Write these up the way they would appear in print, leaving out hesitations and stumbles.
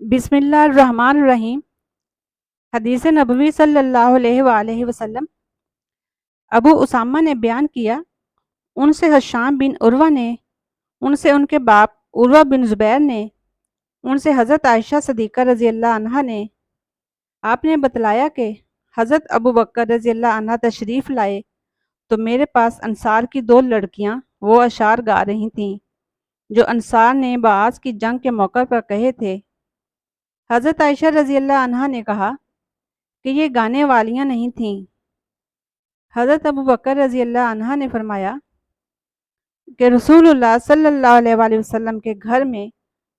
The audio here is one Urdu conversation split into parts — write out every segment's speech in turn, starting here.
بسم اللہ الرحمن الرحیم۔ حدیث نبوی صلی اللہ علیہ وآلہ وسلم۔ ابو اسامہ نے بیان کیا، ان سے ہشام بن عروہ نے، ان سے ان کے باپ عروہ بن زبیر نے، ان سے حضرت عائشہ صدیقہ رضی اللہ عنہا نے، آپ نے بتلایا کہ حضرت ابو بکر رضی اللہ عنہ تشریف لائے تو میرے پاس انصار کی دو لڑکیاں وہ اشعار گا رہی تھیں جو انصار نے بعض کی جنگ کے موقع پر کہے تھے۔ حضرت عائشہ رضی اللہ عنہا نے کہا کہ یہ گانے والیاں نہیں تھیں۔ حضرت ابو بکر رضی اللہ عنہ نے فرمایا کہ رسول اللہ صلی اللہ علیہ وآلہ وسلم کے گھر میں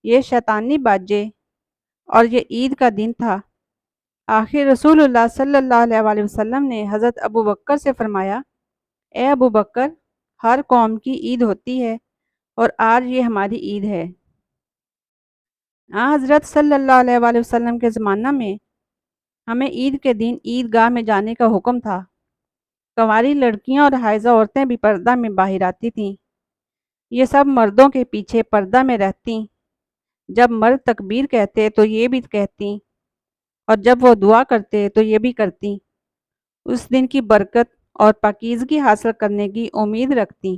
یہ شیطانی باجے اور یہ عید کا دن تھا۔ آخر رسول اللہ صلی اللہ علیہ وآلہ وسلم نے حضرت ابو بکر سے فرمایا، اے ابو بکر، ہر قوم کی عید ہوتی ہے اور آج یہ ہماری عید ہے۔ حضرت صلی اللہ علیہ وآلہ وسلم کے زمانہ میں ہمیں عید کے دن عید گاہ میں جانے کا حکم تھا۔ کنواری لڑکیاں اور حائضہ عورتیں بھی پردہ میں باہر آتی تھیں۔ یہ سب مردوں کے پیچھے پردہ میں رہتیں۔ جب مرد تکبیر کہتے تو یہ بھی کہتیں، اور جب وہ دعا کرتے تو یہ بھی کرتیں۔ اس دن کی برکت اور پاکیزگی حاصل کرنے کی امید رکھتیں۔